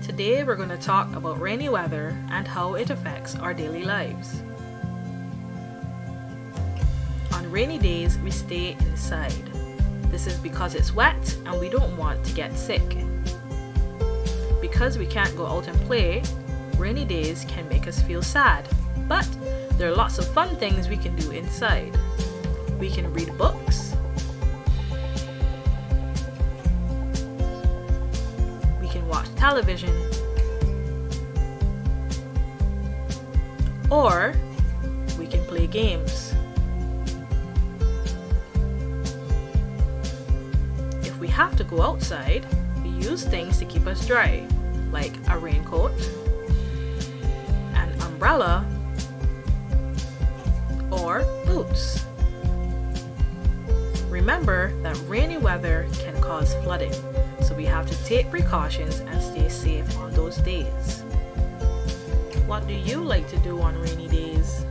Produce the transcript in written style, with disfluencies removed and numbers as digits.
Today we're going to talk about rainy weather and how it affects our daily lives. On rainy days, we stay inside. This is because it's wet and we don't want to get sick. Because we can't go out and play, rainy days can make us feel sad. But there are lots of fun things we can do inside. We can read books. We can watch television. Or we can play games. If we have to go outside, we use things to keep us dry, like a raincoat, an umbrella, or boots. Remember that rainy weather can cause flooding, so we have to take precautions and stay safe on those days. What do you like to do on rainy days?